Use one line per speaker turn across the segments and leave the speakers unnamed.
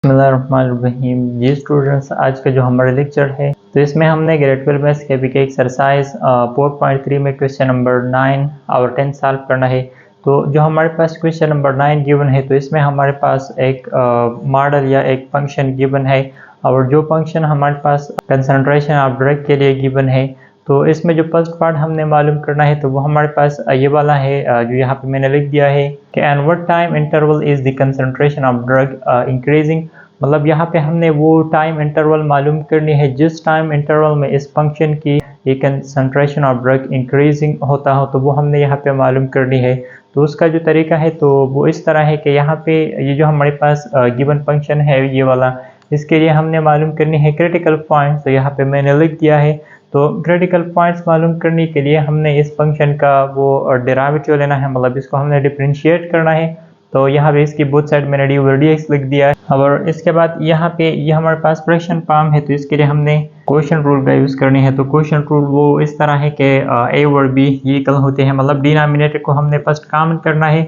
बिस्मिल्लाहिर्रहमानिर्रहीम। जी स्टूडेंट्स, आज का जो हमारा लेक्चर है तो इसमें हमने ग्रेड 12 मैथ्स के भी एक्सरसाइज 4.3 में क्वेश्चन नंबर 9 और 10 सॉल्व करना है। तो जो हमारे पास क्वेश्चन नंबर 9 गिवन है तो इसमें हमारे पास एक मॉडल या एक फंक्शन गिवन है और जो फंक्शन हमारे पास कंसंट्रेशन ऑफ ड्रग के लिए गिवन है। तो इसमें जो फर्स्ट पार्ट हमने मालूम करना है तो वो हमारे पास ये वाला है जो यहाँ पे मैंने लिख दिया है कि and what time interval is the concentration of drug increasing. मतलब यहाँ पे हमने वो टाइम इंटरवल मालूम करनी है जिस टाइम इंटरवल में इस फंक्शन की ये कंसंट्रेशन ऑफ ड्रग इंक्रीजिंग होता हो, तो वो हमने यहाँ पे मालूम करनी है। तो उसका जो तरीका है तो वो इस तरह है कि यहाँ पे ये जो हमारे पास गिवन फंक्शन है ये वाला, इसके लिए हमने मालूम करनी है क्रिटिकल पॉइंट। तो यहाँ पे मैंने लिख दिया है। तो क्रिटिकल पॉइंट्स मालूम करने के लिए हमने इस फंक्शन का वो डेरिवेटिव लेना है, मतलब इसको हमने डिफरेंशिएट करना है। तो यहाँ पे इसकी बोथ साइड मैंने डी ओवर डी एक्स लिख दिया है। और इसके बाद यहाँ पे ये हमारे पास फ्रैक्शन फॉर्म है तो इसके लिए हमने क्वोशिएंट रूल का यूज़ करनी है। तो क्वोशिएंट रूल वो इस तरह है कि ए और बी ये इक्वल होते हैं, मतलब डिनोमिनेटर को हमने फर्स्ट कॉमन करना है,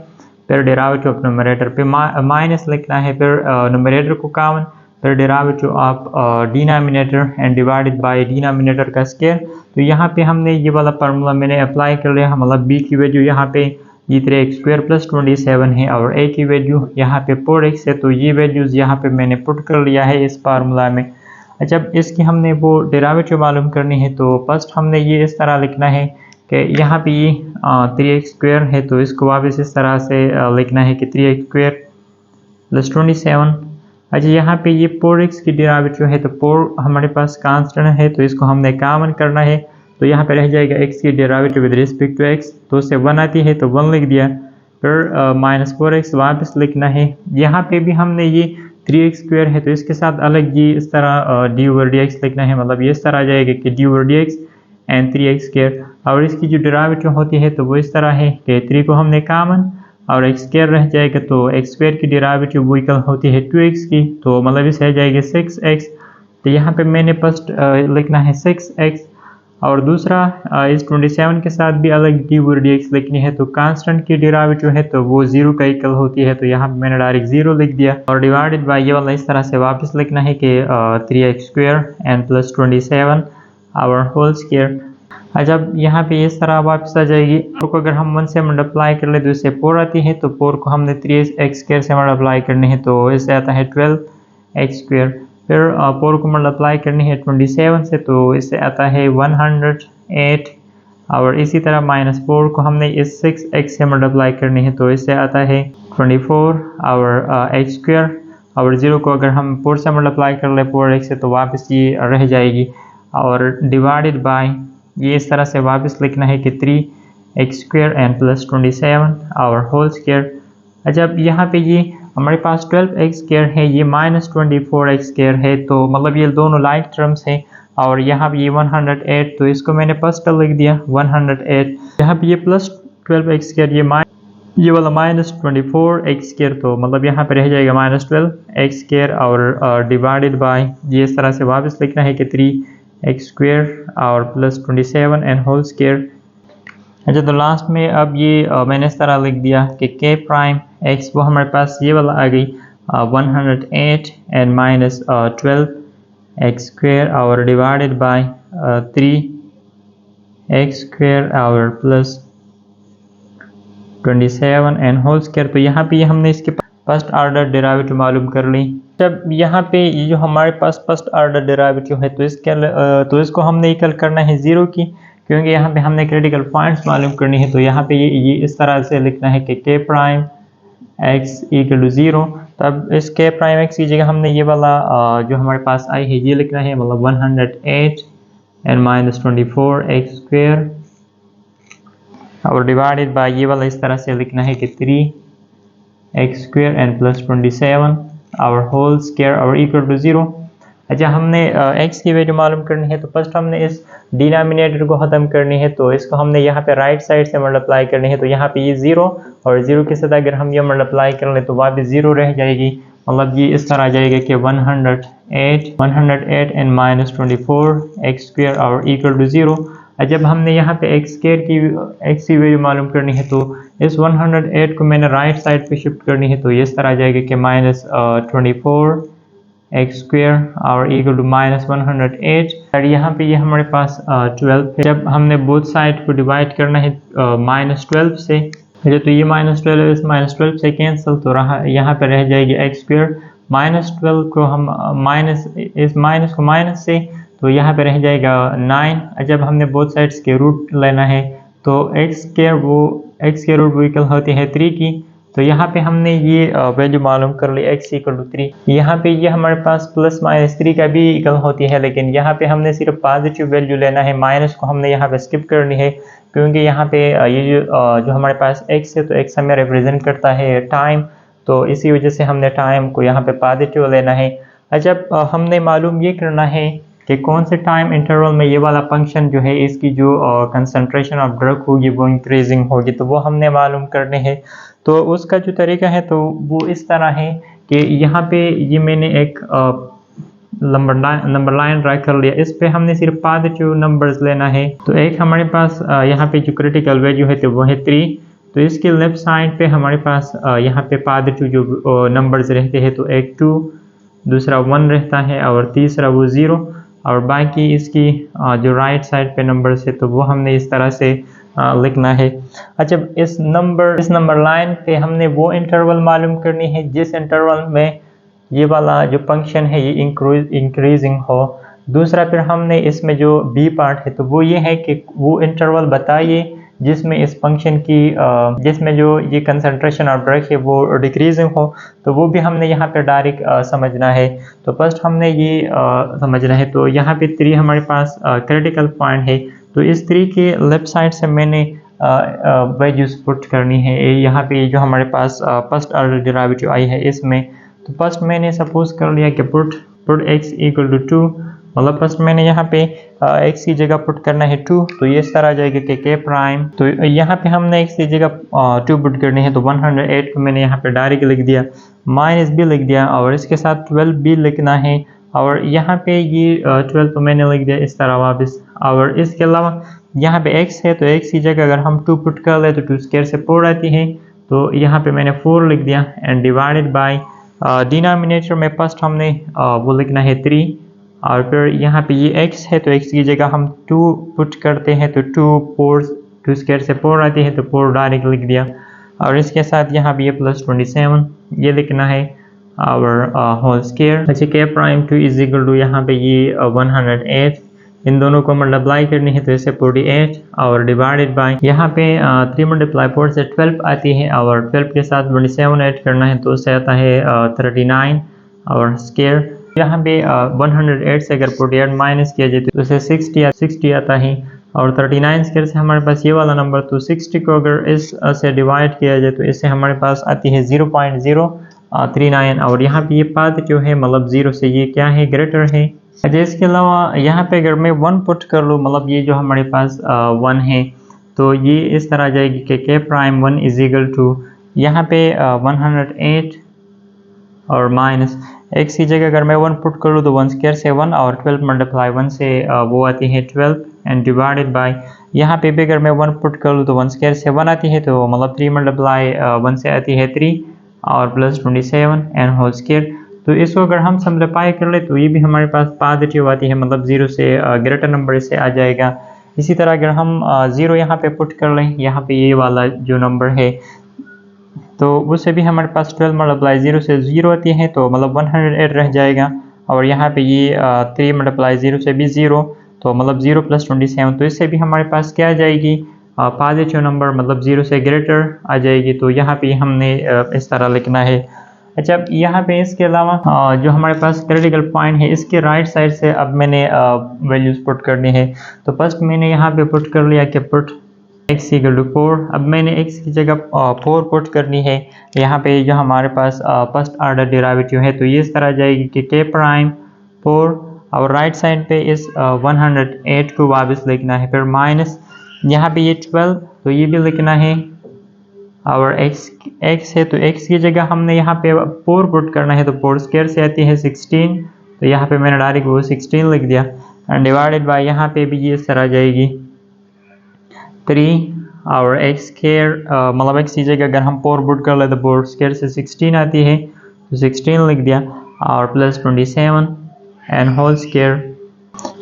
फिर डेरिवेटिव ऑफ न्यूमरेटर पे माइनस लिखना है, फिर न्यूमरेटर को कॉमन, फिर derivative of denominator and divided by denominator का स्क्वायर। तो यहाँ पे हमने ये वाला फार्मूला मैंने अप्लाई कर लिया, मतलब बी की वैल्यू यहाँ पे ये 3x स्क्वायर प्लस 27 है और a की वैल्यू यहाँ पे 4x है। तो ये वैल्यूज़ यहाँ पे मैंने पुट कर लिया है इस फार्मूला में। अच्छा, इसकी हमने वो डेरिवेटिव मालूम करनी है तो फर्स्ट हमने ये इस तरह लिखना है कि यहाँ पे ये 3x स्क्वायर है तो इसको वापस इस तरह से लिखना है कि 3x स्क्वायर प्लस 27। अच्छा, यहाँ पे ये 4x की डेरिवेटिव है तो 4 हमारे पास कांस्टेंट है तो इसको हमने कॉमन करना है। तो यहाँ पे रह जाएगा x की derivative with respect to x, तो उससे 1 आती है तो 1 लिख दिया, फिर माइनस 4x वापस लिखना है। यहाँ पे भी हमने ये 3x स्क्वायर है तो इसके साथ अलग ये इस तरह डी ओवर डी एक्स लिखना है, मतलब ये इस तरह आ जाएगा कि D over D x and 3x square. और इसकी जो डेरिवेटिव होती है तो वो इस तरह है कि 3 को हमने कॉमन और x स्क्वायर रह जाएगा, तो x स्क्वायर की डेरिवेटिव वो इक्वल होती है 2x की, तो मतलब इस रह जाएगा 6x। तो यहाँ पे मैंने फर्स्ट लिखना है 6x और दूसरा इस 27 के साथ भी अलग डी ओवर डी एक्स लिखनी है। तो कांस्टेंट की डेरिवेटिव है तो वो 0 का इक्वल होती है, तो यहाँ पे मैंने डायरेक्ट 0 लिख दिया और डिवाइडेड बाय ये वाला इस तरह से वापस लिखना है कि 3x स्क्वायर एंड प्लस 27 और होल स्क्वायर। जब यहाँ पे इस तरह वापस आ जाएगी, तो अगर हम 1 से मल्टीप्लाई कर ले तो इससे 4 आती है, तो 4 को हमने 3x स्क्वायर से मल्टीप्लाई करनी है तो इससे आता है 12x स्क्वायर। फिर 4 को मल्टीप्लाई करनी है 27 से तो इससे आता है 108 और इसी तरह माइनस 4 को हमने इस 6x से मल्टीप्लाई करनी है तो इससे आता है 24 और x स्क्वायर। और 0 को अगर हम 4 से मल्टीप्लाई कर ले 4x से तो वापस ये रह जाएगी और डिवाइडेड बाय ये इस तरह से वापस लिखना है कि 3x स्क्वायर एंड प्लस 27 और होल स्क्वायर। जब यहाँ पे ये हमारे पास 12x स्क्वायर है, ये माइनस 24x स्क्वायर है, तो मतलब ये दोनों लाइक टर्म्स हैं। और यहाँ पे ये 108 तो इसको मैंने फर्स्ट लिख दिया 108। यहाँ पे ये प्लस 12x स्क्वायर ये वाला माइनस 24x स्क्वायर, तो मतलब यहाँ पे रह जाएगा माइनस 12x स्क्वायर और डिवाइडेड बाय ये इस तरह से वापस लिखना है कि 3x स्क्वायर और प्लस 27 एंड होल स्क्वायर। अच्छा, तो लास्ट में अब ये मैंने इस तरह लिख दिया कि k प्राइम x वो हमारे पास ये वाला आ गई 108 एंड माइनस 12x स्क्वायर और डिवाइडेड बाय 3x स्क्वायर और प्लस 27 एंड होल स्क्वायर। तो यहाँ पे हमने इसके फर्स्ट ऑर्डर डेरिवेटिव मालूम कर ली। जब यहाँ पे ये जो हमारे पास फर्स्ट ऑर्डर डेरिवेटिव है तो इसको हमने इक्वल करना है 0 की, क्योंकि यहाँ पे हमने क्रिटिकल पॉइंट्स मालूम करनी है। तो यहाँ पे ये इस तरह से लिखना है कि k prime x equal to 0। तब इस k प्राइम x की जगह हमने ये वाला जो हमारे पास आई है ये लिखना है, मतलब 108 एंड माइनस 24x स्क्वायर और डिवाइडेड बाय ये वाला इस तरह से लिखना है कि 3x स्क्वायर एंड प्लस 27 और होल स्क्वायर और इक्वल टू 0। अच्छा, हमने x की वैल्यू मालूम करनी है तो फर्स्ट हमने इस डिनोमिनेटर को ख़त्म करनी है, तो इसको हमने यहाँ पे राइट साइड से मल्टीप्लाई करनी है। तो यहाँ पे ये 0 और 0 के साथ अगर हम ये मल्टीप्लाई कर ले तो वापस 0 रह जाएगी, मतलब ये इस तरह आ जाएगा कि 108 एंड माइनस 24x स्क्वायर और इक्वल टू 0। जब हमने यहाँ पे x की वैल्यू मालूम करनी है तो इस 108 को मैंने राइट साइड पे शिफ्ट करनी है, तो ये इस तरह आ जाएगा कि माइनस 24 एक्स स्क्वायर और इक्वल टू -108। और यहाँ पे ये हमारे पास 12 है। जब हमने बोथ साइड को डिवाइड करना है -12 से, तो ये -12 इस -12 से कैंसिल, तो रहा यहाँ पे रह जाएगी एक्स स्क्वायर। -12 को हम इस माइनस को माइनस से, तो यहाँ पे रह जाएगा 9। जब हमने बोथ साइड्स के रूट लेना है तो एक्स के रूट वो इक्वल होती है 3 की। तो यहाँ पे हमने ये वैल्यू मालूम कर ली x इक्वल टू 3। यहाँ पे ये हमारे पास +-3 का भी इक्वल होती है, लेकिन यहाँ पे हमने सिर्फ पॉजिटिव वैल्यू लेना है, माइनस को हमने यहाँ पे स्किप करनी है, क्योंकि यहाँ पे ये जो हमारे पास x है, तो x हमें रिप्रेजेंट करता है टाइम, तो इसी वजह से हमने टाइम को यहाँ पे पॉजिटिव लेना है। जब हमने मालूम ये करना है कि कौन से टाइम इंटरवल में ये वाला फंक्शन जो है इसकी जो कंसंट्रेशन ऑफ ड्रग होगी वो इंक्रीजिंग होगी, तो वो हमने मालूम करने हैं। तो उसका जो तरीका है तो वो इस तरह है कि यहाँ पे ये मैंने एक नंबर लाइन ड्रा कर लिया, इस पे हमने सिर्फ पॉजिटिव नंबर्स लेना है। तो एक हमारे पास यहाँ पे जो क्रिटिकल वैल्यू है तो वो है 3। तो इसके लेफ्ट साइड पे हमारे पास यहाँ पे पॉजिटिव जो नंबर्स रहते हैं, तो एक 2, दूसरा 1 रहता है और तीसरा वो 0, और बाकी इसकी जो राइट साइड पे नंबर्स है तो वो हमने इस तरह से लिखना है। अच्छा, इस नंबर लाइन पे हमने वो इंटरवल मालूम करनी है जिस इंटरवल में ये वाला जो फंक्शन है ये इंक्रीजिंग हो। दूसरा फिर हमने इसमें जो बी पार्ट है तो वो ये है कि वो इंटरवल बताइए जिसमें इस फंक्शन की जिसमें जो ये कंसंट्रेशन ऑफ ड्रग है वो डिक्रीजिंग हो, तो वो भी हमने यहाँ पे डायरेक्ट समझना है। तो फर्स्ट हमने ये समझना है, तो यहाँ पे 3 हमारे पास क्रिटिकल पॉइंट है, तो इस 3 के लेफ्ट साइड से मैंने वैल्यूज पुट करनी है। यहाँ पे जो हमारे पास फर्स्ट ऑर्डर डेरिवेटिव आई है इसमें, तो फर्स्ट मैंने सपोज कर लिया कि पुट x इक्वल टू 2, मतलब फर्स्ट मैंने यहाँ पे x की जगह पुट करना है 2, तो ये इस तरह आ जाएगा कि k प्राइम। तो यहाँ पे हमने x की जगह 2 पुट करनी है, तो 108 को मैंने यहाँ पे डायरेक्ट लिख दिया, माइनस भी लिख दिया और इसके साथ 12 भी लिखना है, और यहाँ पे ये 12 तो मैंने लिख दिया इस तरह वापस। और इसके अलावा यहाँ पे x है, तो x की जगह अगर हम 2 पुट कर ले तो 2 स्क्वायर से 4 आती है, तो यहाँ पे मैंने 4 लिख दिया एंड डिवाइडेड बाय डिनोमिनेटर में फर्स्ट हमने वो लिखना है 3, और फिर यहाँ पे ये x है तो x की जगह हम 2 पुट करते हैं, तो 2 स्क्वायर से 4 आती है, तो 4 डायरेक्ट लिख दिया, और इसके साथ यहाँ पे ये +27 ये लिखना है और होल स्क्वायर। अच्छा, k prime 2 is equal to यहाँ पे ये 108, इन दोनों को मल्टीप्लाई करनी है तो इसे 48 और डिवाइडेड बाय यहाँ पे 3 मल्टीप्लाई 4 से 12 आती है, और 12 के साथ 27 ऐड करना है तो उससे आता है 39 और स्क्वायर। यहाँ पे 108 से अगर 48 माइनस किया जाए तो उसे 60 आता है, और 39 स्क्वायर से हमारे पास ये वाला नंबर, तो 60 को अगर इस से डिवाइड किया जाए तो इससे हमारे पास आती है 0.039, और यहाँ पे ये पॉजिटिव है, मतलब 0 से ये क्या है, ग्रेटर है। अच्छा, इसके अलावा यहाँ पे अगर मैं 1 पुट कर लूँ, मतलब ये जो हमारे पास 1 है, तो ये इस तरह आ जाएगी कि k prime 1 is equal to यहाँ पे 108 और माइनस x की जगह अगर मैं 1 पुट कर लूँ तो 1 स्क्वायर से 1 और 12 मल्टीप्लाई 1 से वो आती है 12 एंड डिवाइडेड बाय यहाँ पे भी अगर मैं 1 पुट कर लूँ तो 1 स्क्वायर से 1 आती है, तो मतलब 3 मल्टीप्लाई 1 से आती है 3 और +27 एंड होल स्क्वायर। तो इसको अगर हम सिंप्लीफाई कर ले तो ये भी हमारे पास पॉजिटिव आती है, मतलब 0 से ग्रेटर नंबर इससे आ जाएगा। इसी तरह अगर हम 0 यहाँ पे पुट कर लें, यहाँ पे ये वाला जो नंबर है, तो उससे भी हमारे पास 12 मल्टीप्लाई 0 से 0 आती है, तो मतलब 108 रह जाएगा, और यहाँ पे ये 3 मल्टीप्लाई 0 से भी 0, तो मतलब 0 + 27, तो इससे भी हमारे पास क्या आ जाएगी, पॉजिटिव नंबर, मतलब 0 से ग्रेटर आ जाएगी। तो यहाँ पे हमने इस तरह लिखना है। अच्छा, अब यहाँ पे इसके अलावा जो हमारे पास क्रिटिकल पॉइंट है इसके राइट साइड से अब मैंने वैल्यूज पुट करनी है। तो फर्स्ट मैंने यहाँ पे पुट कर लिया कि पुट x इक्वल टू 4। अब मैंने x की जगह 4 पुट करनी है। यहाँ पे जो हमारे पास फर्स्ट ऑर्डर डेरिवेटिव है तो ये इस तरह आ जाएगी कि k प्राइम 4 और राइट साइड पे इस 108 को वापस लिखना है, फिर माइनस यहाँ पे ये 12 तो ये भी लिखना है, और x है तो x की जगह हमने यहाँ पे 4 पुट करना है, तो 4 स्क्वायर से आती है 16, तो यहाँ पे मैंने डायरेक्ट वो 16 लिख दिया एंड डिवाइडेड बाय यहाँ पे भी ये इस तरह आ जाएगी 3 और x स्क्वायर, मतलब x की जगह अगर हम 4 पुट कर ले तो 4 स्क्वायर से 16 आती है, तो 16 लिख दिया। और प्लस 27 एंड होल स्क्वायर।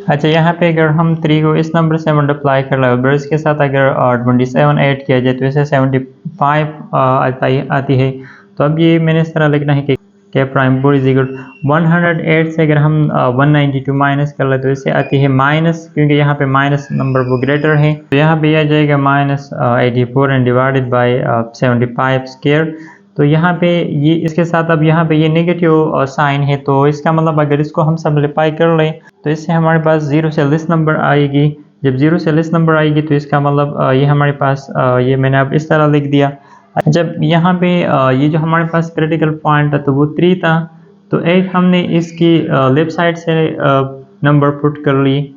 अच्छा, यहाँ पे अगर हम 3 को इस नंबर से मल्टीप्लाई कर लें और इसके साथ अगर 27 ऐड किया जाए तो इसे 75 आती है। तो अब ये मैंने इस तरह लिखना है कि के प्राइम 4 इज इक्वल 108 से अगर हम 192 माइनस कर ले तो इससे आती है माइनस, क्योंकि यहाँ पे माइनस नंबर वो ग्रेटर है, तो यहाँ पे आ जाएगा minus 84 and divided by 75 square. तो यहाँ पे ये इसके साथ अब यहाँ पे ये नेगेटिव साइन है, तो इसका मतलब अगर इसको हम सिंपलीफाई कर लें तो इससे हमारे पास 0 से लेस नंबर आएगी। जब 0 से लेस नंबर आएगी तो इसका मतलब ये हमारे पास ये मैंने अब इस तरह लिख दिया। जब यहाँ पे ये जो हमारे पास क्रिटिकल पॉइंट है तो वो 3 था, तो एक हमने इसकी लेफ्ट साइड से नंबर पुट कर ली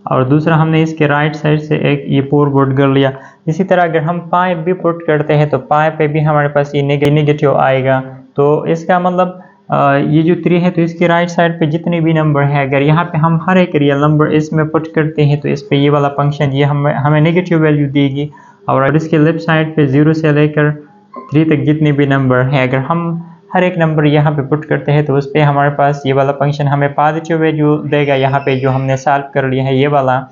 और दूसरा हमने इसके राइट साइड से एक ये 4 पुट कर लिया। इसी तरह अगर हम पाई भी पुट करते हैं तो पाई पे भी हमारे पास ये नेगेटिव आएगा। तो इसका मतलब ये जो 3 है तो इसकी राइट साइड पे जितने भी नंबर है अगर यहाँ पे हम हर एक रियल नंबर इसमें पुट करते हैं तो इस पे ये वाला फंक्शन ये हमें नेगेटिव वैल्यू देगी। और इसके लेफ्ट साइड पे 0 से लेकर 3 तक जितने भी नंबर हैं अगर हम हर एक नंबर यहाँ पे पुट करते हैं तो उस पर हमारे पास ये वाला फंक्शन हमें पॉजिटिव वैल्यू देगा। यहाँ पे जो हमने सॉल्व कर लिया है ये वाला,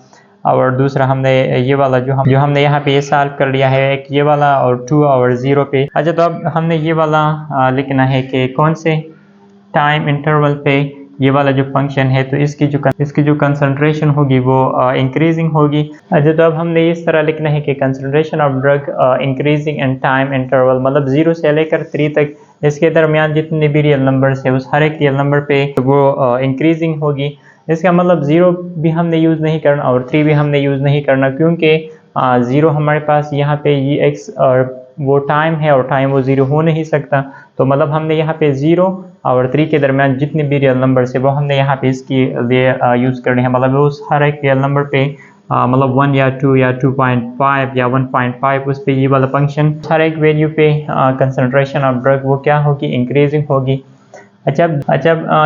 और दूसरा हमने ये वाला जो हमने यहाँ पे ये सॉल्व कर लिया है एक ये वाला और 2 और 0 पे। अच्छा, तो अब हमने ये वाला लिखना है कि कौन से टाइम इंटरवल पे ये वाला जो फंक्शन है तो इसकी जो कंसंट्रेशन होगी वो इंक्रीजिंग होगी। अच्छा, तो अब हमने इस तरह लिखना है कि concentration of drug increasing in time interval, मतलब 0 से लेकर 3 तक इसके दरमियान जितने भी रियल नंबर्स है उस हर एक रियल नंबर पे वो इंक्रीजिंग होगी। इसका मतलब 0 भी हमने यूज़ नहीं करना और 3 भी हमने यूज़ नहीं करना, क्योंकि 0 हमारे पास यहाँ पे ये एक्स और वो टाइम है और टाइम वो 0 हो नहीं सकता। तो मतलब हमने यहाँ पे 0 और 3 के दरमियान जितने भी रियल नंबर है वो हमने यहाँ पे इसके लिए यूज़ करने हैं। मतलब उस हर एक रियल नंबर पे मतलब 1 या 2 या 2.5 या 1.5 उस पे ये वाला फंक्शन हर एक वैल्यू पे कंसंट्रेशन ऑफ ड्रग वो क्या होगी, इंक्रीजिंग होगी। अच्छा,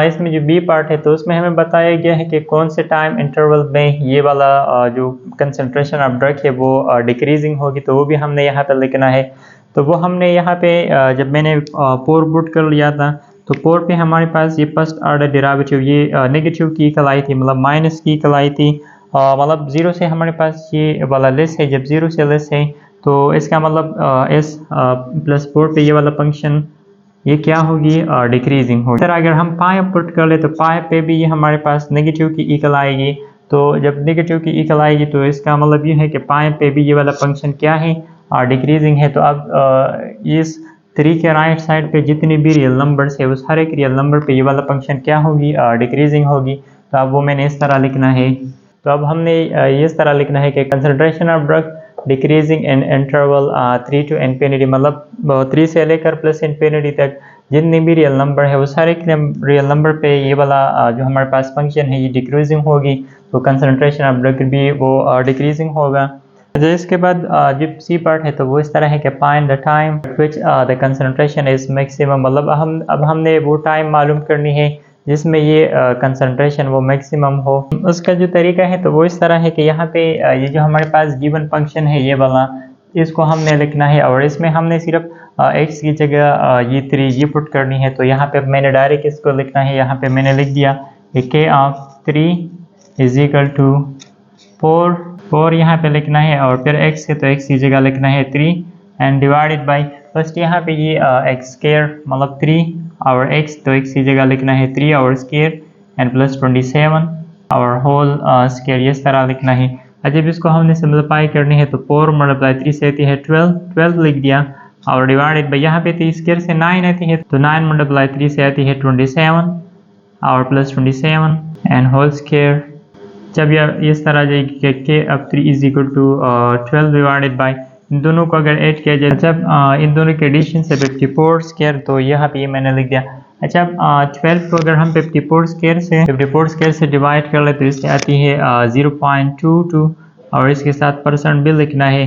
इसमें जो बी पार्ट है तो उसमें हमें बताया गया है कि कौन से टाइम इंटरवल में ये वाला जो कंसंट्रेशन ऑफ ड्रग है वो डिक्रीजिंग होगी, तो वो भी हमने यहाँ पे लिखना है। तो वो हमने यहाँ पे जब मैंने 4 पुट कर लिया था तो 4 पे हमारे पास ये फर्स्ट ऑर्डर डेरिवेटिव ये नेगेटिव की कहलाई थी, मतलब माइनस की कहलाई थी। मतलब 0 से हमारे पास ये वाला लेस है, जब 0 से लेस है तो इसका मतलब एस प्लस 4 पे ये वाला फंक्शन ये क्या होगी, डिक्रीजिंग होगी। सर अगर हम पाई पुट कर ले तो पाई पे भी ये हमारे पास नेगेटिव की इक्वल आएगी। तो जब नेगेटिव की इक्वल आएगी तो इसका मतलब ये है कि पाई पे भी ये वाला फंक्शन क्या है, डिक्रीजिंग है। तो अब इस 3 के राइट साइड पे जितनी भी रियल नंबर्स है उस हर एक रियल नंबर पे ये वाला फंक्शन क्या होगी, डिक्रीजिंग होगी। तो अब वो मैंने इस तरह लिखना है। तो अब हमने इस तरह लिखना है कि concentration of drug decreasing in interval 3 to infinity, मतलब 3 से लेकर प्लस इन्फिनिटी तक जितने भी रियल नंबर है उस हर एक रियल नंबर पे ये वाला जो हमारे पास फंक्शन है ये डिक्रीजिंग होगी। तो कंसंट्रेशन ऑफ ड्रग भी वो डिक्रीजिंग होगा। इसके बाद जो सी पार्ट है तो वो इस तरह है कि find the time which the concentration is maximum, मतलब अब हमने वो टाइम मालूम करनी है जिसमें ये कंसंट्रेशन वो मैक्सिमम हो। उसका जो तरीका है तो वो इस तरह है कि यहाँ पे ये जो हमारे पास गिवन फंक्शन है ये वाला इसको हमने लिखना है और इसमें हमने सिर्फ x की जगह ये 3 ये पुट करनी है। तो यहाँ पे मैंने डायरेक्ट इसको लिखना है, यहाँ पे मैंने लिख दिया k of 3 is equal to 4 यहाँ पे लिखना है और फिर x है तो x की जगह लिखना है 3 एंड डिवाइडेड बाई फर्स्ट यहाँ पे ये x स्क्वायर मतलब 3 और x तो x की जगह लिखना है 3 और स्क्वायर एंड प्लस 27 और होल स्क्वायर इस तरह लिखना है। जब इसको हमने सिंपलीफाई करनी है तो 4 मल्टीप्लाई 3 से आती है 12 लिख दिया और डिवाइडेड बाई यहाँ पे 3 स्क्वायर से 9 आती है तो 9 मल्टीप्लाई 3 से आती है 27 और प्लस 27 एंड होल स्क्वायर। जब यह इस तरह जाएगी कि अब 3 is equal to 12 divided by इन दोनों को अगर ऐड किया जाए जब इन दोनों के एडिशन से 54 स्क्वायर, तो यहाँ पे ये मैंने लिख दिया। अच्छा, 12 को अगर हम 54 स्क्वायर से डिवाइड कर ले तो इससे आती है 0.22 और इसके साथ परसेंट भी लिखना है।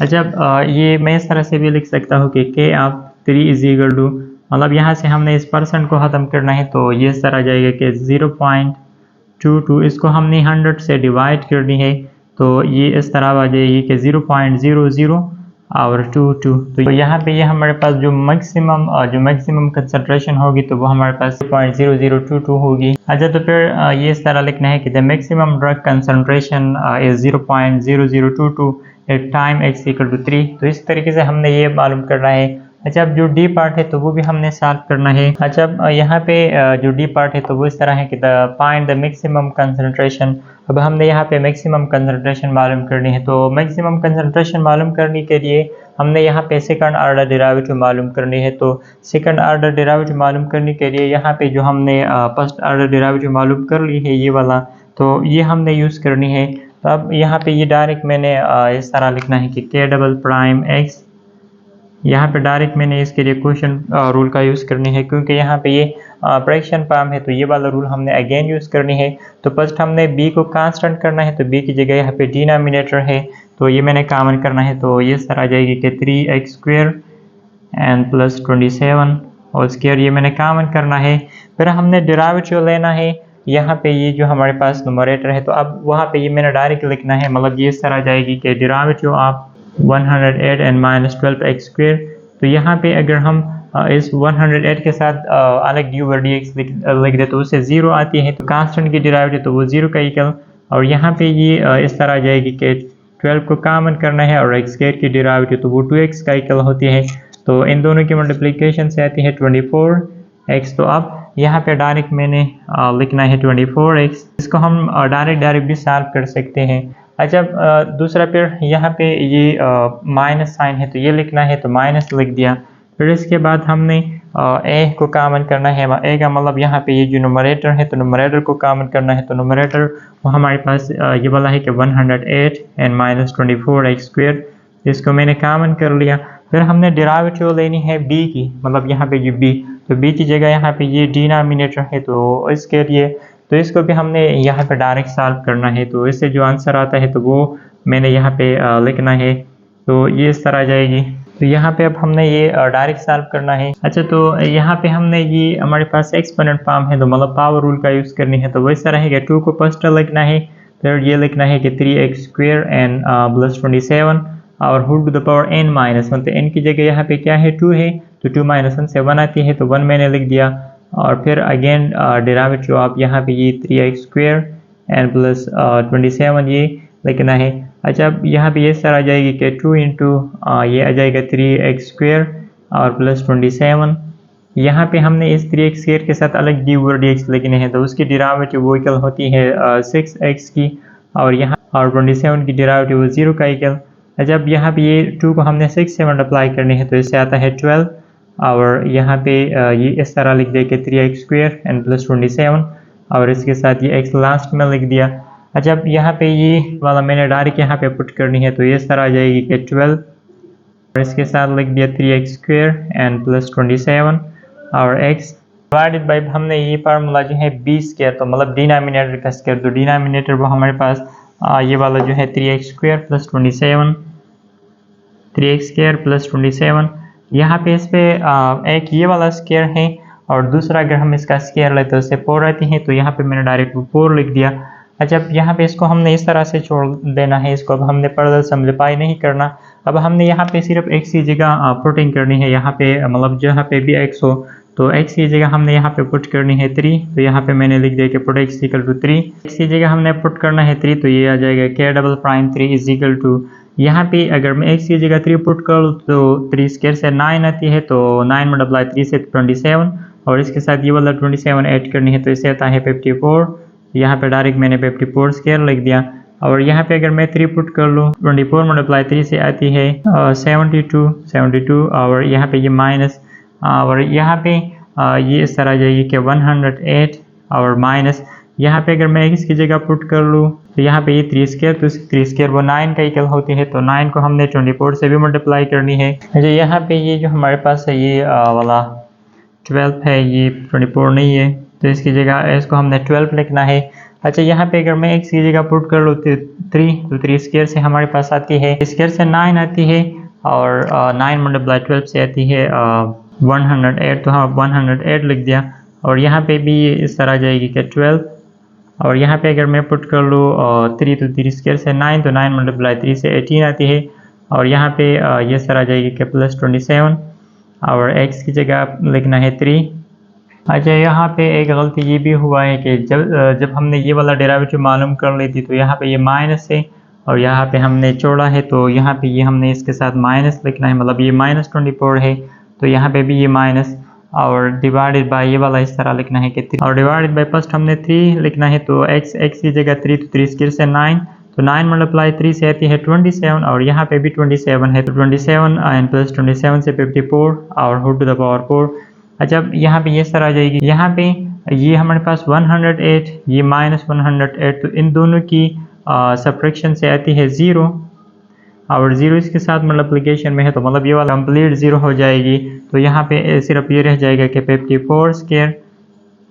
अच्छा, ये मैं इस तरह से भी लिख सकता हूँ कि k of 3 is equal to, मतलब यहाँ से हमने इस परसेंट को ख़त्म करना है तो ये इस तरह जाएगा कि 0.22 इसको हमने 100 से डिवाइड करनी है तो ये इस तरह आ जाएगी कि 0.00 और 2 2। तो यहाँ पे ये हमारे पास जो मैक्सिमम कंसंट्रेशन होगी तो वो हमारे पास 0.0022 होगी। अच्छा, तो फिर ये इस तरह लिखना है कि the maximum drug concentration is 0.0022 at time x equal to 3। तो इस तरीके से हमने ये मालूम करना है। अच्छा, अब जो डी पार्ट है तो वो भी हमने सॉल्व करना है। अच्छा, अब यहाँ पे जो डी पार्ट है तो वो इस तरह है कि फाइंड द मैक्सिमम कंसंट्रेशन। अब हमने यहाँ पे मैक्सिमम कंसंट्रेशन मालूम करनी है। तो मैक्सिमम कंसंट्रेशन मालूम करने के लिए हमने यहाँ पे सेकंड ऑर्डर डेरिवेटिव मालूम करनी है। तो सेकंड ऑर्डर डेरिवेटिव मालूम करने के लिए यहाँ पे जो हमने फर्स्ट ऑर्डर डेरिवेटिव मालूम कर ली है ये वाला, तो ये हमने यूज़ करनी है। तो अब यहाँ पे ये डायरेक्ट मैंने इस तरह लिखना है कि k डबल प्राइम x। यहाँ पे डायरेक्ट मैंने इसके लिए क्वेश्चन रूल का यूज़ करनी है, क्योंकि यहाँ पे ये फ्रैक्शन फॉर्म है तो ये वाला रूल हमने अगेन यूज़ करनी है। तो फर्स्ट हमने b को कांस्टेंट करना है, तो b की जगह यहाँ पे डिनोमिनेटर है तो ये मैंने कॉमन करना है। तो ये सर आ जाएगी कि 3x² एंड प्लस 27 और स्क्वायर, ये मैंने कॉमन करना है। फिर हमने डेरिवेटिव लेना है यहाँ पे ये जो हमारे पास न्यूमरेटर है, तो अब वहाँ पे ये मैंने डायरेक्ट लिखना है, मतलब ये इस तरह आ जाएगी कि derivative of 108 and minus 12x²। तो यहाँ पे अगर हम इस 108 के साथ अलग डी ओवर डी एक्स लिख दे तो उससे 0 आती है, तो कांस्टेंट की डेरिवेटिव तो वो 0 का इक्वल। और यहाँ पे ये इस तरह आ जाएगी कि 12 को कॉमन करना है और x² की डेरिवेटिव तो वो 2x का इक्वल होती है। तो इन दोनों की मल्टीप्लिकेशन से आती है 24x। तो अब यहाँ पे डायरेक्ट मैंने लिखना है 24x। इसको हम डायरेक्ट भी सॉल्व कर सकते हैं। अच्छा, दूसरा फिर यहाँ पे ये माइनस साइन है तो ये लिखना है, तो माइनस लिख दिया। फिर इसके बाद हमने a को कॉमन करना है। a का मतलब यहाँ पे ये जो न्यूमरेटर है तो न्यूमरेटर को कॉमन करना है। तो न्यूमरेटर वो हमारे पास ये वाला है कि 108 एंड माइनस 24x²। इसको मैंने कॉमन कर लिया। फिर हमने डेरिवेटिव लेनी है b की, मतलब यहाँ पे जो b, तो b की जगह यहाँ पे ये डिनोमिनेटर है तो इसके लिए तो इसको भी हमने यहाँ पे डायरेक्ट सॉल्व करना है। तो इससे जो आंसर आता है तो वो मैंने यहाँ पे लिखना है। तो ये इस तरह आ जाएगी। तो यहाँ पे अब हमने ये डायरेक्ट सॉल्व करना है। अच्छा, तो यहाँ पे हमने ये हमारे पास एक्सपोनेंट फॉर्म है तो मतलब पावर रूल का यूज़ करनी है। तो वो इस तरह है कि 2 को फर्स्ट लिखना है, फिर ये लिखना है कि 3x² एंड प्लस 27 और whole to the power n minus 1। तो n की जगह यहाँ पे क्या है 2 है, तो 2 माइनस 1 से 1 आती है तो 1 मैंने लिख दिया। और फिर अगेन डेरिवेटिव आप यहाँ पे ये 3x² एंड प्लस 27 ये लिखना है। अच्छा, अब यहाँ पे ये सर आ जाएगी कि 2 इंटू ये आ जाएगा 3x² और प्लस 27। यहाँ पे हमने इस 3x² के साथ अलग डी ओवर डी एक्स लिखने हैं, तो उसकी डेरिवेटिव वो इक्वल होती है 6x की, और यहाँ और 27 की डेरिवेटिव 0 का इक्वल। जब यहाँ पे ये 2 को हमने 6 से मल्टीप्लाई करनी है तो इससे आता है 12। और यहाँ पे ये इस तरह लिख दिया कि 3x² एंड प्लस 27 और इसके साथ ये x लास्ट में लिख दिया। अच्छा, अब यहाँ पे ये वाला मैंने डायरेक्ट यहाँ पे पुट करनी है तो ये इस तरह आ जाएगी कि 12 और इसके साथ लिख दिया 3x² एंड प्लस 27 और x डिवाइडेड बाई हमने ये फार्मूला जो है b², तो मतलब डिनोमिनेटर का स्क्वायर, तो डिनोमिनेटर वो हमारे पास ये वाला जो है 3x² प्लस 27, 3x² प्लस 27। यहाँ पे इस पे एक ये वाला स्क्वायर है और दूसरा अगर हम इसका स्क्वायर लेते हैं तो उससे 4 आती है, तो यहाँ पे मैंने डायरेक्ट 4 लिख दिया। अच्छा, अब यहाँ पे इसको हमने इस तरह से छोड़ देना है, इसको अब हमने फर्दर सिंपलीफाई नहीं करना। अब हमने यहाँ पे सिर्फ x की जगह पुटिंग करनी है, यहाँ पे मतलब जहाँ पे भी x हो तो x की जगह हमने यहाँ पे पुट करनी है 3। तो यहाँ पे मैंने लिख दिया कि put x equal to 3। x की जगह हमने पुट करना है 3, तो ये आ जाएगा k double prime 3 is equal to, यहाँ पे अगर मैं x की जगह 3 पुट कर लूँ तो 3 स्क्वायर से 9 आती है, तो 9 मल्टीप्लाई 3 से 27 और इसके साथ ये वाला 27 ऐड करनी है तो इससे आता है 54। यहाँ पे डायरेक्ट मैंने 54 स्क्वायर लिख दिया। और यहाँ पे अगर मैं 3 पुट कर लूँ 24 मल्टीप्लाई 3 से आती है 72 और यहाँ पे ये माइनस और यहाँ पे ये इस तरह आ जाएगी कि 108 और माइनस, यहाँ पे अगर मैं x की जगह पुट कर लूँ तो यहाँ पे ये 3 स्क्वायर, तो 3 स्क्वायर वो 9 का इक्वल होती है, तो 9 को हमने 24 से भी मल्टीप्लाई करनी है। अच्छा, यहाँ पे ये जो हमारे पास है ये वाला 12 है, ये 24 नहीं है, तो इसकी जगह इसको हमने 12 लिखना है। अच्छा, यहाँ पे अगर मैं x की जगह पुट कर लूँ तो 3, तो 3 स्क्वायर से हमारे पास आती है, स्क्वायर से 9 आती है और 9 मल्टीप्लाई 12 से आती है 108, तो हाँ 108 लिख दिया। और यहाँ पे भी इस तरह आ जाएगी कि 12 और यहाँ पे अगर मैं पुट कर लूँ 3, तो 3 स्क्वायर से 9, तो 9 मल्टीप्लाई 3 से 18 आती है और यहाँ पे ये सर आ जाएगी कि +27 और x की जगह लिखना है 3। अच्छा, यहाँ पे एक गलती ये भी हुआ है कि जब हमने ये वाला डेरिवेटिव मालूम कर ली थी तो यहाँ पे ये माइनस है और यहाँ पे हमने छोड़ा है, तो यहाँ पे ये हमने इसके साथ माइनस लिखना है, मतलब ये -24 है तो यहाँ पे भी ये माइनस और डिवाइडेड बाय ये वाला इस तरह लिखना है कि 3 और डिवाइडेड बाय फर्स्ट हमने 3 लिखना है, तो x की जगह 3 तो 3 स्क्वायर से 9, तो 9 मल्टीप्लाई 3 से आती है 27 और यहाँ पे भी 27 है, तो 27 एंड +27 से 54 और होल टू द पावर 4। अच्छा, अब यहाँ पे ये सर आ जाएगी, यहाँ पे ये हमारे पास 108, ये -108, तो इन दोनों की सब्ट्रैक्शन से आती है 0 और 0 इसके साथ मल्टीप्लिकेशन में है, तो मतलब ये वाला कंप्लीट 0 हो जाएगी। तो यहाँ पे सिर्फ ये रह जाएगा कि 54 स्क्वायर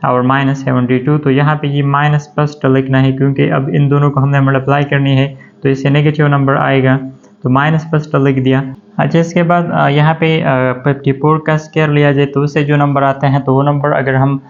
और -72, तो यहाँ पे ये माइनस फर्स्ट लिखना है क्योंकि अब इन दोनों को हमने मल्टीप्लाई करनी है तो इससे नेगेटिव नंबर आएगा, तो माइनस फर्स्ट लिख दिया। अच्छा, इसके बाद यहाँ पे 54 का स्क्वायर लिया जाए तो उससे जो नंबर आते हैं तो वो नंबर अगर हम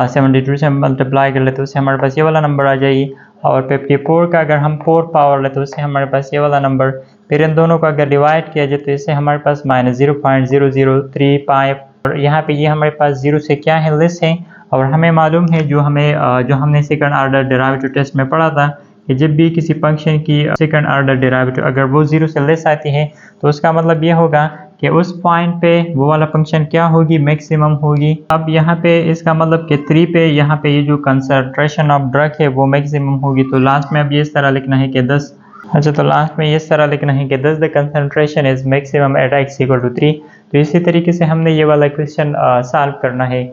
72 से मल्टीप्लाई कर ले तो उससे हमारे पास ये वाला नंबर आ जाएगी, और 54 का अगर हम 4 पावर ले तो उससे हमारे पास ये वाला नंबर, फिर इन दोनों को अगर डिवाइड किया जाए तो इससे हमारे पास -0.0035, और यहाँ पे ये हमारे पास 0 से क्या है, लेस है। और हमें मालूम है जो हमने सेकंड ऑर्डर डेरिवेटिव टेस्ट में पढ़ा था कि जब भी किसी फंक्शन की सेकंड ऑर्डर डेरिवेटिव अगर वो 0 से लेस आती है तो उसका मतलब ये होगा कि उस पॉइंट पे वो वाला फंक्शन क्या होगी, मैक्सिमम होगी। अब यहाँ पे इसका मतलब कि 3 पे यहाँ पे ये जो कंसंट्रेशन ऑफ ड्रग है वो मैक्सिमम होगी, तो लास्ट में अब ये इस तरह लिखना है कि 10। अच्छा, तो लास्ट में इस तरह लिखना है कि 10 the concentration is maximum at x = 3। तो इसी तरीके से हमने ये वाला क्वेश्चन सॉल्व करना है।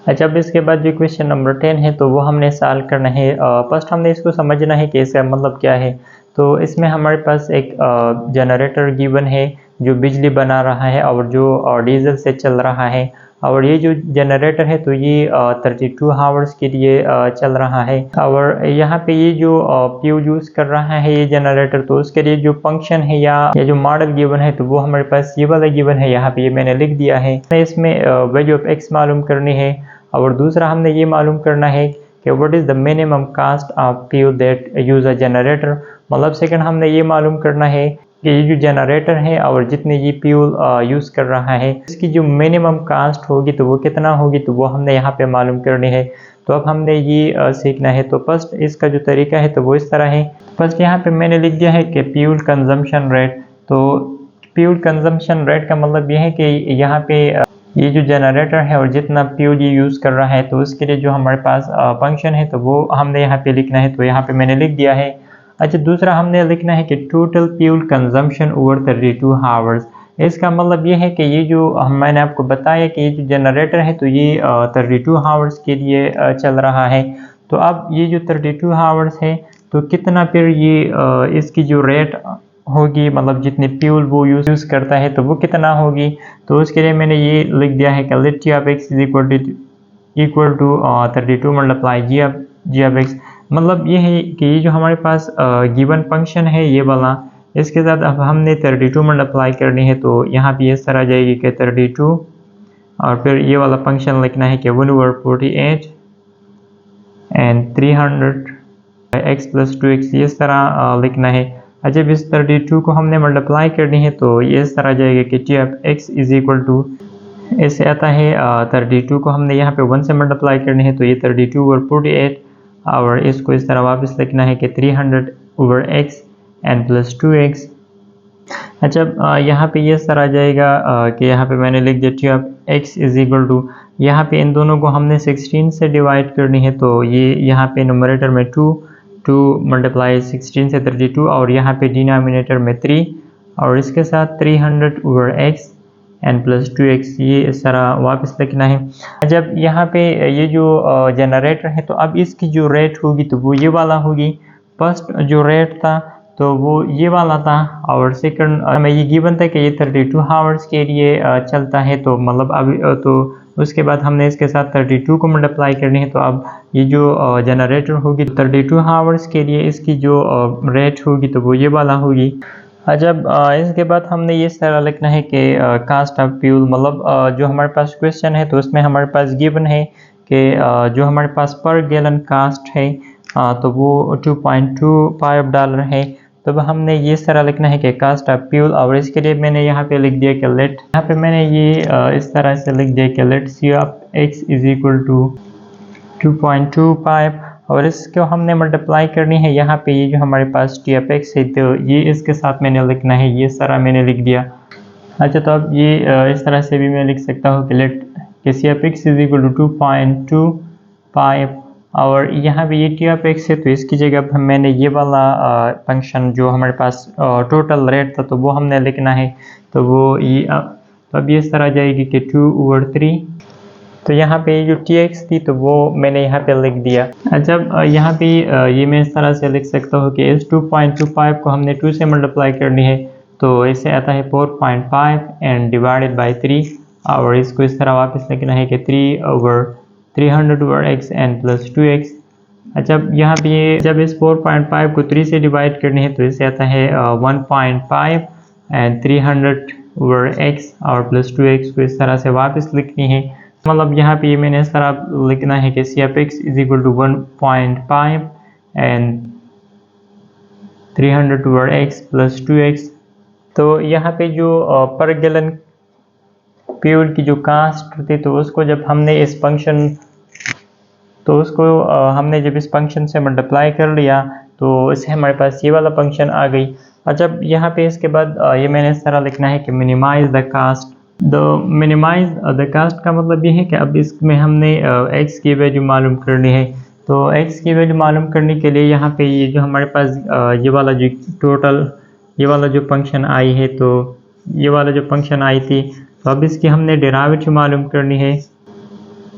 अच्छा, अब इसके बाद जो क्वेश्चन नंबर 10 है तो वो हमने सॉल्व करना है। फर्स्ट हमने इसको समझना है कि इसका मतलब क्या है। तो इसमें हमारे पास एक जनरेटर गिवन है जो बिजली बना रहा है और जो डीजल से चल रहा है, और ये जो जनरेटर है तो ये 32 आवर्स के लिए चल रहा है, और यहाँ पे ये जो फ्यूल यूज़ कर रहा है ये जनरेटर, तो उसके लिए जो फंक्शन है या जो मॉडल गिवन है तो वो हमारे पास ये वाला गिवन है, यहाँ पे ये मैंने लिख दिया है। इसमें वैल्यू ऑफ x मालूम करनी है, और दूसरा हमने ये मालूम करना है कि what is the minimum cost of fuel that use a generator, मतलब सेकंड हमने ये मालूम करना है कि ये जो जनरेटर है और जितने ये फ्यूल यूज़ कर रहा है इसकी जो मिनिमम कास्ट होगी तो वो कितना होगी, तो वो हमने यहाँ पे मालूम करनी है। तो अब हमने ये सीखना है। तो फर्स्ट इसका जो तरीका है तो वो इस तरह है। फर्स्ट यहाँ पे मैंने लिख दिया है कि फ्यूल कंजम्पशन रेट। तो फ्यूल कंजम्पशन रेट का मतलब ये है कि यहाँ पे ये जो जनरेटर है और जितना फ्यूल ये यूज़ कर रहा है तो उसके लिए जो हमारे पास फंक्शन है तो वो हमने यहाँ पे लिखना है, तो यहाँ पे मैंने लिख दिया है। अच्छा, दूसरा हमने लिखना है कि total fuel consumption over 32 hours. इसका मतलब ये है कि ये जो मैंने आपको बताया कि ये जो जनरेटर है तो ये 32 आवर्स के लिए चल रहा है। तो अब ये जो 32 आवर्स है तो कितना फिर ये इसकी जो रेट होगी, मतलब जितनी फ्यूल वो यूज़ करता है तो वो कितना होगी, तो उसके लिए मैंने ये लिख दिया है कि let g of x equal to 32 multiply g of x। मतलब ये है कि ये जो हमारे पास गिवन फंक्शन है ये वाला, इसके साथ अब हमने 32 मल्टीप्लाई करनी है, तो यहाँ पे इस तरह आ जाएगी कि 32 और फिर ये वाला फंक्शन लिखना है कि 1/48 एंड 300 x + 2x, इस तरह लिखना है। जब इस 32 को हमने मल्टीप्लाई करनी है तो ये इस तरह आ जाएगा कि g of x equal to, इससे आता है 32 को हमने यहाँ पे 1 से मल्टीप्लाई करनी है तो ये 32/48, और इसको इस तरह वापस लिखना है कि 300/x एंड + 2x। अच्छा, यहाँ पे ये सर आ जाएगा कि यहाँ पे मैंने लिख दिया g of x equal to, यहाँ पे इन दोनों को हमने 16 से डिवाइड करनी है, तो ये यहाँ पे न्यूमरेटर में 2 मल्टीप्लाई 16 से 32 और यहाँ पे डिनोमिनेटर में 3 और इसके साथ 300/x एंड + 2x, ये इस तरह वापस लिखना है। जब यहाँ पे ये जो जनरेटर है तो अब इसकी जो रेट होगी तो वो ये वाला होगी। फर्स्ट जो रेट था तो वो ये वाला था, और सेकंड हमें ये गिवन था कि ये 32 आवर्स के लिए चलता है, तो मतलब अब तो उसके बाद हमने इसके साथ 32 को मल्टीप्लाई करनी है, तो अब ये जो जनरेटर होगी 32 आवर्स के लिए इसकी जो रेट होगी तो वो ये वाला होगी। जब इसके बाद हमने ये सारा लिखना है कि कास्ट ऑफ फ्यूल, मतलब जो हमारे पास क्वेश्चन है तो उसमें हमारे पास गिवन है कि जो हमारे पास पर गैलन कास्ट है तो वो $2.25 है। तो अब हमने ये सारा लिखना है कि कास्ट ऑफ फ्यूल, और इसके लिए मैंने यहाँ पे लिख दिया कि लेट, यहाँ पे मैंने ये इस तरह से लिख दिया कि let C of X is equal to 2.25, और इसको हमने मल्टीप्लाई करनी है यहाँ पे ये जो हमारे पास टी एफ एक्स है तो ये इसके साथ मैंने लिखना है, ये सारा मैंने लिख दिया। अच्छा, तो अब ये इस तरह से भी मैं लिख सकता हूँ कि लेट के C F X is equal to 2.25, और यहाँ पे ये टी एफ एक्स है तो इसकी जगह मैंने ये वाला फंक्शन जो हमारे पास टोटल रेट था तो वो हमने लिखना है, तो वो ये तो अब ये इस तरह जाएगी कि 2/3, तो यहाँ पे जो टी एक्स थी तो वो मैंने यहाँ पे लिख दिया। जब यहाँ पे ये मैं इस तरह से लिख सकता हूँ कि इस 2.25 को हमने 2 से मल्टीप्लाई करनी है तो इसे आता है 4.5 एंड डिवाइडेड बाई 3, और इसको इस तरह वापस लिखना है कि 300/x एन प्लस 2x। जब यहाँ पे जब इस 4.5 को 3 से डिवाइड करनी है तो इसे आता है 1.5 एंड 300/x और प्लस 2x को इस तरह से वापस लिखनी है। मतलब यहाँ पे मैंने इस तरह लिखना है कि C F X is equal to 1.5 and 300/x plus 2x। तो यहाँ पे जो पर गैलन फ्यूल की जो कास्ट थी तो उसको जब हमने इस फंक्शन हमने जब इस फंक्शन से मल्टीप्लाई कर लिया तो इससे हमारे पास ये वाला फंक्शन आ गई। और जब यहाँ पे इसके बाद ये मैंने इस तरह लिखना है कि minimize the cost. Minimize the cost का मतलब ये है कि अब इसमें हमने x की वैल्यू मालूम करनी है, तो x की वैल्यू मालूम करने के लिए यहाँ पे ये जो हमारे पास ये वाला जो टोटल ये वाला जो फंक्शन आई है तो ये वाला जो फंक्शन आई थी तो अब इसकी हमने डेरिवेटिव मालूम करनी है।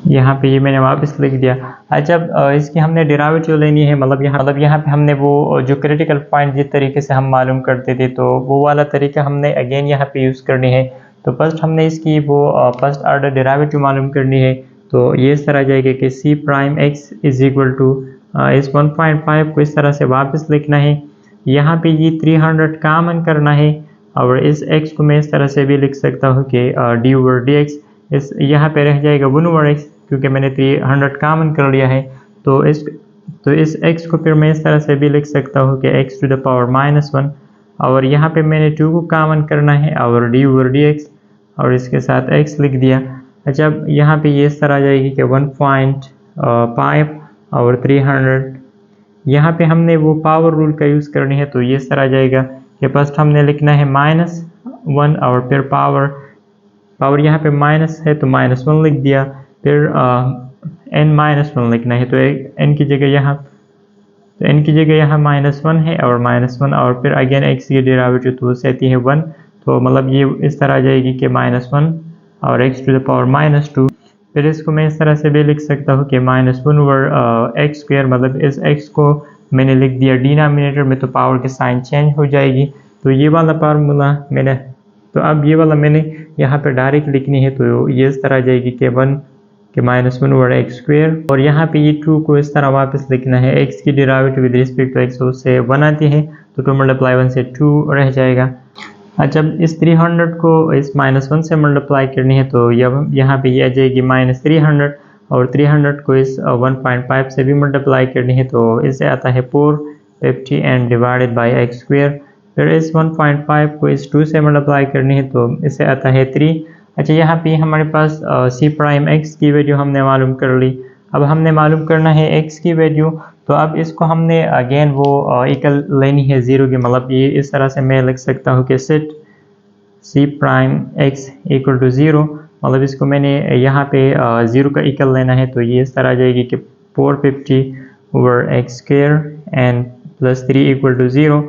यहाँ पे ये मैंने वापस लिख दिया। जब इसकी हमने डेरिवेटिव लेनी है मतलब यहाँ पे हमने वो जो क्रिटिकल पॉइंट जिस तरीके से हम मालूम करते थे तो वो वाला तरीका हमने अगेन यहाँ पे यूज़ करनी है। तो फर्स्ट हमने इसकी वो फर्स्ट ऑर्डर डेरिवेटिव मालूम करनी है, तो ये इस तरह जाएगा कि C prime X is equal to इस 1.5 को इस तरह से वापस लिखना है। यहाँ पे ये 300 कामन करना है और इस x को मैं इस तरह से भी लिख सकता हूँ कि d/dx इस यहाँ पे रह जाएगा 1/x क्योंकि मैंने 300 कामन कर लिया है। तो इस x को फिर मैं इस तरह से भी लिख सकता हूँ कि x⁻⁻1 और यहाँ पे मैंने 2 को कामन करना है और d/dx और इसके साथ x लिख दिया। जब यहाँ पे ये इस तरह आ जाएगी कि 1.5 और 300, यहाँ पे हमने वो पावर रूल का यूज़ करनी है तो ये इस तरह आ जाएगा कि फर्स्ट हमने लिखना है -1 और फिर पावर यहाँ पे माइनस है तो -1 लिख दिया, फिर n-1 लिखना है तो n की जगह यहाँ -1 है और -1 और फिर अगेन x की डेरिवेटिव तो उससे आती है 1, तो मतलब ये इस तरह आ जाएगी कि -1 और x⁻²। फिर इसको मैं इस तरह से भी लिख सकता हूँ कि -1/x², मतलब इस x को मैंने लिख दिया डिनोमिनेटर में तो पावर के साइन चेंज हो जाएगी। तो ये वाला फार्मूला तो अब ये वाला मैंने यहाँ पे डायरेक्ट लिखनी है तो ये इस तरह आ जाएगी कि -1/x² और यहाँ पे ये 2 को इस तरह वापस लिखना है। x की derivative with respect to x उससे 1 आती है तो 2 × 1 से 2 रह जाएगा। जब इस 300 को इस -1 से मल्टीप्लाई करनी है तो यहाँ पे ये आ जाएगी -300 और 300 को इस 1.5 से भी मल्टीप्लाई करनी है तो इससे आता है 450 एंड डिवाइडेड बाई x²। फिर इस 1.5 को इस 2 से मल्टीप्लाई करनी है तो इससे आता है 3। अच्छा, यहाँ पे हमारे पास सी प्राइम एक्स की वैल्यू हमने मालूम कर ली। अब हमने मालूम करना है x की वैल्यू, तो अब इसको हमने अगेन वो इक्वल लेनी है 0 की, मतलब ये इस तरह से मैं लिख सकता हूँ कि set C prime X equal to 0, मतलब इसको मैंने यहाँ पे 0 का इक्वल लेना है तो ये इस तरह आ जाएगी कि 450/x² and plus 3 equal to 0।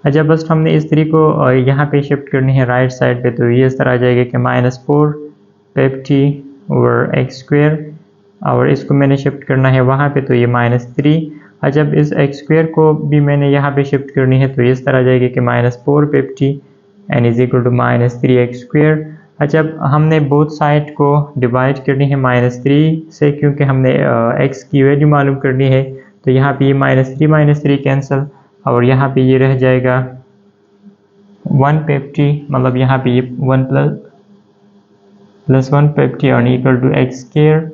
अच्छा, बस हमने इस 3 को यहाँ पे शिफ्ट करनी है राइट साइड पे तो ये इस तरह आ जाएगा कि -450/x² और इसको मैंने शिफ्ट करना है वहाँ पे तो ये -3। जब इस x² को भी मैंने यहाँ पे शिफ्ट करनी है तो इस तरह आ जाएगी कि -450 N is equal to -3x²। जब हमने बोथ साइड को डिवाइड करनी है -3 से क्योंकि हमने x की वैल्यू मालूम करनी है तो यहाँ पे ये -3 कैंसिल और यहाँ पे ये रह जाएगा 150, मतलब यहाँ पे ये 1 प्लस 150 और इक्वल टू x²।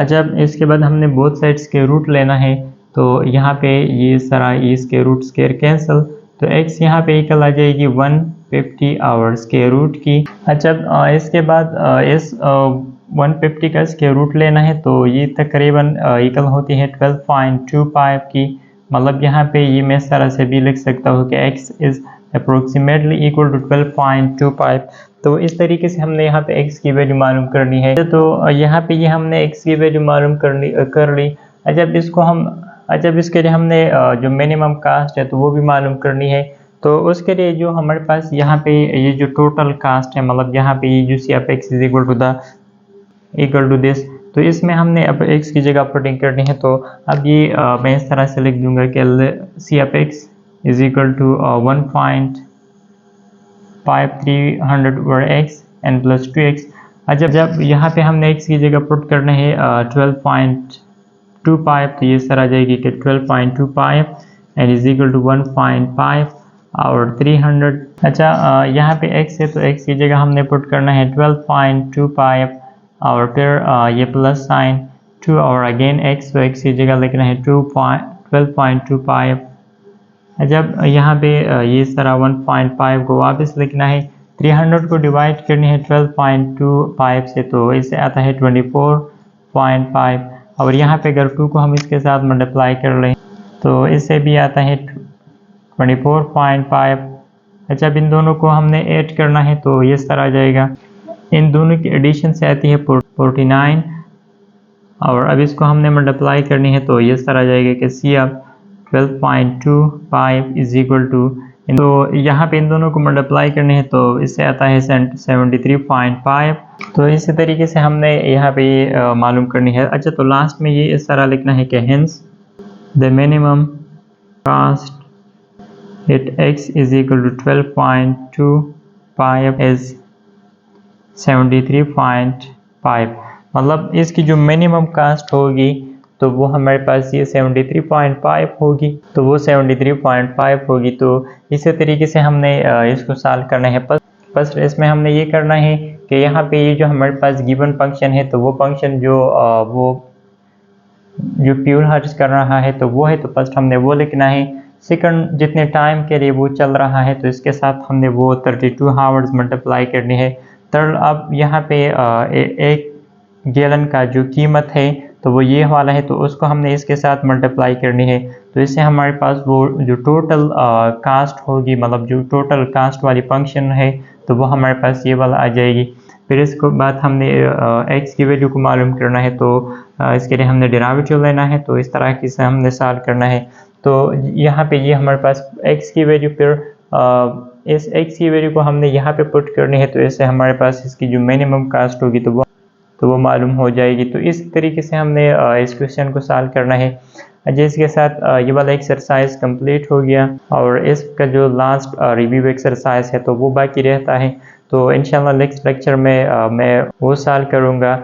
जब इसके बाद हमने बोथ साइड्स के रूट लेना है तो यहाँ पे ये सारा इसके रूट स्क्वायर कैंसिल, तो x यहाँ पे इक्वल आ जाएगी 150 और स्क्वायर रूट की। अच्छा इसके बाद इस 150 का स्क्वायर रूट लेना है, तो ये तकरीबन इक्वल होती है 12.25 की। मतलब यहाँ पे ये मैं इस तरह से भी लिख सकता हूँ कि x is approximately equal to 12.25। तो इस तरीके से हमने यहाँ पे x की वैल्यू मालूम करनी है। तो यहाँ पे ये हमने x की वैल्यू मालूम कर ली। जब इसके लिए हमने जो मिनिमम कास्ट है तो वो भी मालूम करनी है। तो उसके लिए जो हमारे पास यहाँ पे ये जो टोटल कास्ट है, मतलब यहाँ पे ये जो C of X is equal to this, तो इसमें हमने अब x की जगह पुटिंग करनी है। तो अब ये मैं इस तरह से लिख दूंगा कि C of X is equal to 1.5300 over x N plus 2x। जब यहाँ पे हमने x की जगह पुट करना है 12.25, तो ये सर आ जाएगी कि 12.25 एंड इज इक्वल टू 1.5 और 300। अच्छा यहाँ पे x है तो x की जगह हमने पुट करना है 12.25 और फिर ये प्लस साइन 2 और अगेन x, तो x की जगह लिखना है 12.25। जब यहाँ पे ये सारा 1.5 को वापस लिखना है, 300 को डिवाइड करनी है 12.25 से, तो इससे आता है 24.5 और यहाँ पे अगर 2 को हम इसके साथ मल्टीप्लाई कर लें तो इससे भी आता है 24.5। अच्छा अब इन दोनों को हमने ऐड करना है, तो ये तरह आ जाएगा। इन दोनों की एडिशन से आती है 49 और अब इसको हमने मल्टीप्लाई करनी है, तो ये तरह आ जाएगा कि C of 12.25 is equal to, तो यहाँ पे इन दोनों को मल्टीप्लाई करनी है तो इससे आता है 73.5। तो इसी तरीके से हमने यहाँ पे ये मालूम करनी है। अच्छा तो लास्ट में ये इस तरह लिखना है कि hence the minimum cost at x is equal to 12.25 is 73.5। मतलब इसकी जो मिनिमम कास्ट होगी तो वो हमारे पास ये 73.5 होगी, तो वो 73.5 होगी। तो इसी तरीके से हमने इसको सॉल्व करना है। फर्स्ट इसमें हमने ये करना है कि यहाँ पे ये जो हमारे पास गिवन फंक्शन है, तो वो फंक्शन जो प्योर हर्ट्ज कर रहा है तो वो है, तो फर्स्ट हमने वो लिखना है। सेकंड जितने टाइम के लिए वो चल रहा है तो इसके साथ हमने वो 32 आवर्स मल्टीप्लाई करनी है। थर्ड अब यहाँ पे एक गैलन का जो कीमत है तो वो ये वाला है, तो उसको हमने इसके साथ मल्टीप्लाई करनी है। तो इससे हमारे पास वो जो टोटल कास्ट होगी, मतलब जो टोटल कास्ट वाली फंक्शन है, तो वो हमारे पास ये वाला आ जाएगी। फिर इसके बाद हमने x की वैल्यू को मालूम करना है, तो इसके लिए हमने डेरिवेटिव लेना है। तो इस तरह से हमने सॉल्व करना है। तो यहाँ पे ये हमारे पास x की वैल्यू, फिर इस x की वैल्यू को हमने यहाँ पे पुट करनी है, तो इससे हमारे पास इसकी जो मिनिमम कास्ट होगी तो वो मालूम हो जाएगी। तो इस तरीके से हमने इस क्वेश्चन को सॉल्व करना है। जिसके साथ ये वाला एक्सरसाइज कंप्लीट हो गया और इसका जो लास्ट रिव्यू एक्सरसाइज है तो वो बाकी रहता है। तो इंशाल्लाह नेक्स्ट लेक्चर में मैं वो सॉल्व करूँगा।